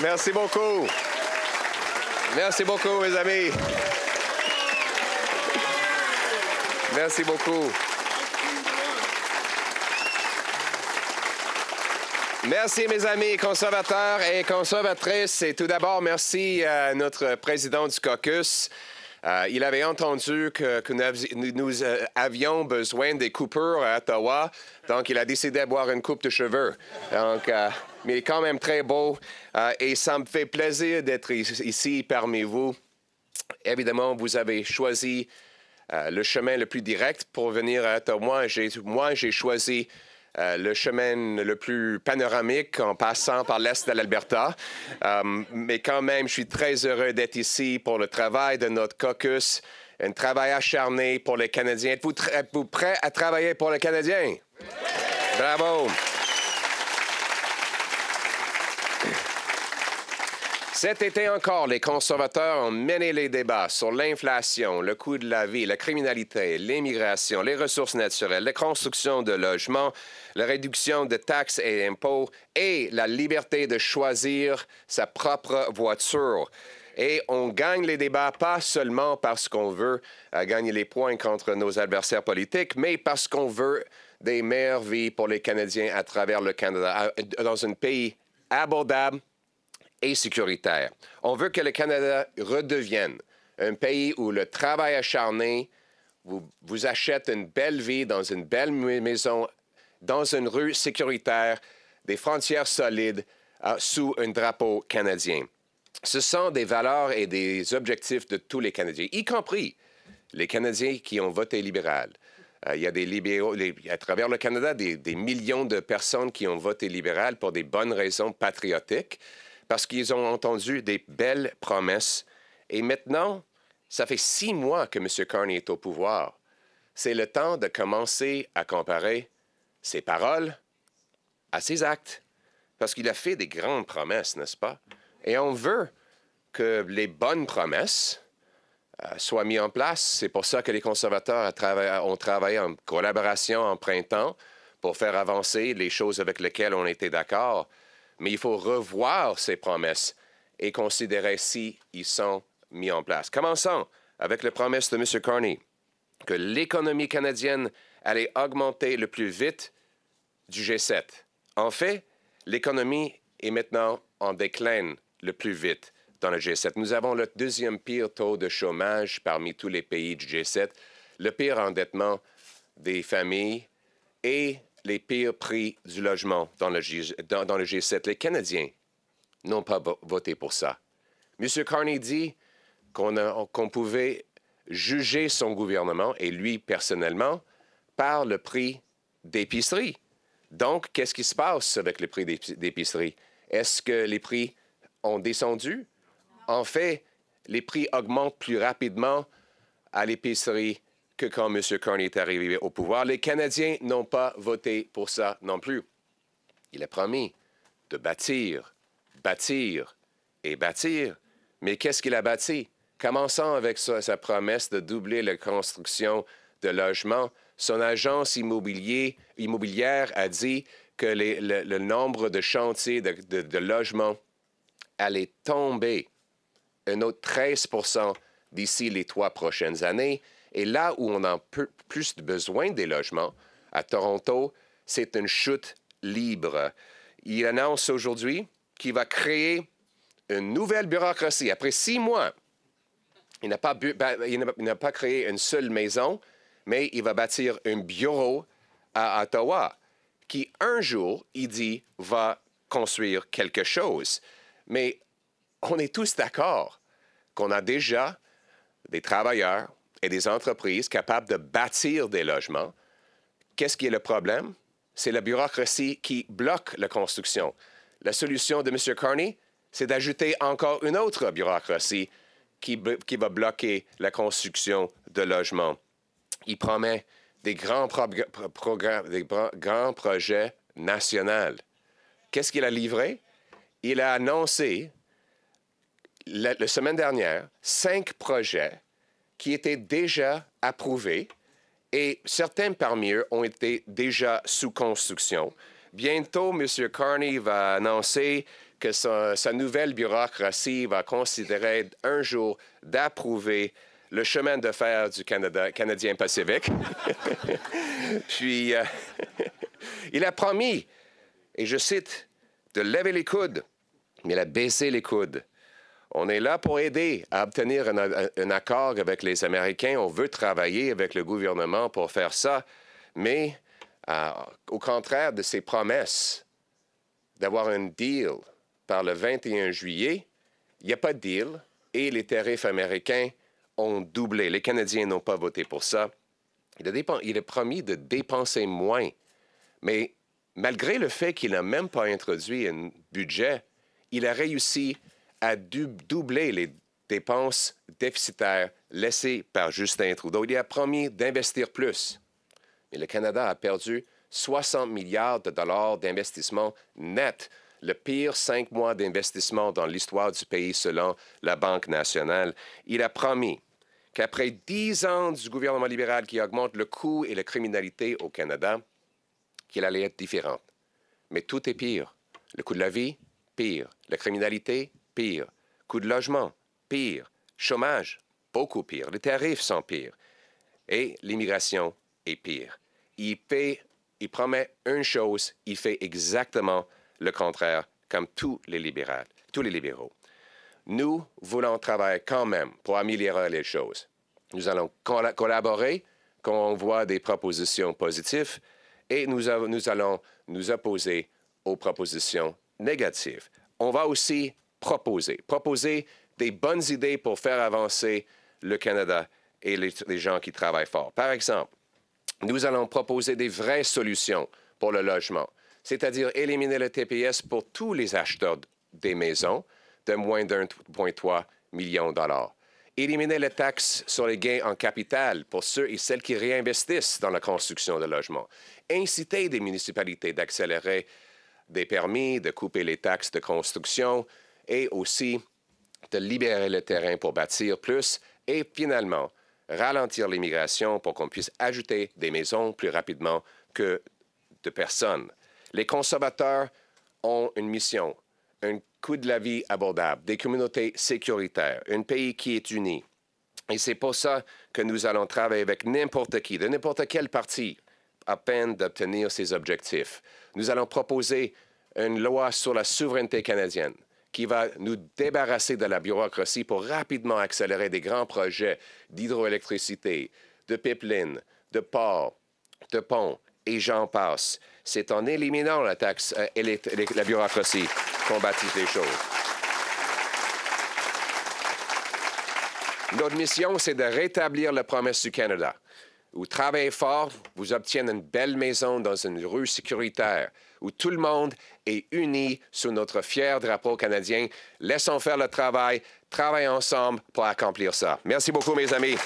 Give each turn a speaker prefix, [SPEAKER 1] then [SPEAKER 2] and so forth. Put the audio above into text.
[SPEAKER 1] Merci beaucoup. Merci beaucoup, mes amis. Merci beaucoup. Merci, mes amis conservateurs et conservatrices. Et tout d'abord, merci à notre président du caucus. Il avait entendu que nous avions besoin des coupures à Ottawa, donc il a décidé d'avoir une coupe de cheveux. Donc, mais il est quand même très beau et ça me fait plaisir d'être ici parmi vous. Évidemment, vous avez choisi le chemin le plus direct pour venir à Ottawa. Moi, j'ai choisi le chemin le plus panoramique en passant par l'est de l'Alberta. Mais quand même, je suis très heureux d'être ici pour le travail de notre caucus, un travail acharné pour les Canadiens. Êtes-vous prêts à travailler pour les Canadiens? Oui. Bravo! Cet été encore, les conservateurs ont mené les débats sur l'inflation, le coût de la vie, la criminalité, l'immigration, les ressources naturelles, la construction de logements, la réduction de taxes et impôts et la liberté de choisir sa propre voiture. Et on gagne les débats pas seulement parce qu'on veut gagner les points contre nos adversaires politiques, mais parce qu'on veut des meilleures vies pour les Canadiens à travers le Canada, dans un pays abordable et sécuritaire. On veut que le Canada redevienne un pays où le travail acharné vous achète une belle vie dans une belle maison, dans une rue sécuritaire, des frontières solides, sous un drapeau canadien. Ce sont des valeurs et des objectifs de tous les Canadiens, y compris les Canadiens qui ont voté libéral. Il y a des libéraux, à travers le Canada, des millions de personnes qui ont voté libéral pour des bonnes raisons patriotiques, parce qu'ils ont entendu des belles promesses. Et maintenant, ça fait 6 mois que M. Carney est au pouvoir. C'est le temps de commencer à comparer ses paroles à ses actes. Parce qu'il a fait des grandes promesses, n'est-ce pas? Et on veut que les bonnes promesses soient mises en place. C'est pour ça que les conservateurs ont travaillé en collaboration en printemps pour faire avancer les choses avec lesquelles on était d'accord. Mais il faut revoir ces promesses et considérer si ils sont mis en place. Commençons avec la promesse de M. Carney que l'économie canadienne allait augmenter le plus vite du G7. En fait, l'économie est maintenant en déclin le plus vite dans le G7. Nous avons le deuxième pire taux de chômage parmi tous les pays du G7, le pire endettement des familles et les pires prix du logement dans le G7. Les Canadiens n'ont pas voté pour ça. M. Carney dit qu'on pouvait juger son gouvernement, et lui personnellement, par le prix d'épicerie. Donc, qu'est-ce qui se passe avec le prix d'épicerie? Est-ce que les prix ont descendu? En fait, les prix augmentent plus rapidement à l'épicerie que quand M. Carney est arrivé au pouvoir. Les Canadiens n'ont pas voté pour ça non plus. Il a promis de bâtir, bâtir et bâtir. Mais qu'est-ce qu'il a bâti? Commençons avec sa promesse de doubler la construction de logements. Son agence immobilière a dit que le nombre de chantiers de logements allait tomber un autre 13 % d'ici les 3 prochaines années. Et là où on a plus besoin des logements, à Toronto, c'est une chute libre. Il annonce aujourd'hui qu'il va créer une nouvelle bureaucratie. Après 6 mois, il n'a pas créé une seule maison, mais il va bâtir un bureau à Ottawa qui, un jour, il dit, va construire quelque chose. Mais on est tous d'accord qu'on a déjà des travailleurs et des entreprises capables de bâtir des logements. Qu'est-ce qui est le problème? C'est la bureaucratie qui bloque la construction. La solution de M. Carney, c'est d'ajouter encore une autre bureaucratie qui va bloquer la construction de logements. Il promet des grands projets nationaux. Qu'est-ce qu'il a livré? Il a annoncé, la semaine dernière, 5 projets qui étaient déjà approuvés et certains parmi eux ont été déjà sous construction. Bientôt, M. Carney va annoncer que sa nouvelle bureaucratie va considérer un jour d'approuver le chemin de fer du Canadien Pacifique. Puis, il a promis, et je cite, de lever les coudes, mais il a baissé les coudes. On est là pour aider à obtenir un accord avec les Américains. On veut travailler avec le gouvernement pour faire ça, mais au contraire de ses promesses d'avoir un deal par le 21 juillet, il n'y a pas de deal et les tarifs américains ont doublé. Les Canadiens n'ont pas voté pour ça. Il a promis de dépenser moins, mais malgré le fait qu'il n'a même pas introduit un budget, il a réussi à doubler les dépenses déficitaires laissées par Justin Trudeau. Il a promis d'investir plus. Mais le Canada a perdu 60 milliards de dollars d'investissement net, le pire 5 mois d'investissement dans l'histoire du pays selon la Banque nationale. Il a promis qu'après 10 ans du gouvernement libéral qui augmente le coût et la criminalité au Canada, qu'il allait être différent. Mais tout est pire. Le coût de la vie, pire. La criminalité, pire. Coût de logement, pire. Chômage, beaucoup pire. Les tarifs sont pires. Et l'immigration est pire. Il promet une chose, il fait exactement le contraire, comme tous les libéraux. Nous voulons travailler quand même pour améliorer les choses. Nous allons collaborer quand on voit des propositions positives et nous allons nous opposer aux propositions négatives. On va aussi proposer des bonnes idées pour faire avancer le Canada et les gens qui travaillent fort. Par exemple, nous allons proposer des vraies solutions pour le logement, c'est-à-dire éliminer le TPS pour tous les acheteurs des maisons de moins d'1,3 million de dollars. Éliminer les taxes sur les gains en capital pour ceux et celles qui réinvestissent dans la construction de logements. Inciter des municipalités d'accélérer des permis, de couper les taxes de construction et aussi de libérer le terrain pour bâtir plus et finalement ralentir l'immigration pour qu'on puisse ajouter des maisons plus rapidement que de personnes. Les conservateurs ont une mission, un coût de la vie abordable, des communautés sécuritaires, un pays qui est uni. Et c'est pour ça que nous allons travailler avec n'importe qui, de n'importe quel parti, à peine d'obtenir ces objectifs. Nous allons proposer une loi sur la souveraineté canadienne qui va nous débarrasser de la bureaucratie pour rapidement accélérer des grands projets d'hydroélectricité, de pipeline, de ports, de ponts, et j'en passe. C'est en éliminant la taxe et la bureaucratie qu'on bâtit les choses. Notre mission, c'est de rétablir la promesse du Canada. Où travaillez fort, vous obtiennez une belle maison dans une rue sécuritaire, où tout le monde est uni sous notre fier drapeau canadien. Laissons faire le travail, travaillons ensemble pour accomplir ça. Merci beaucoup, mes amis.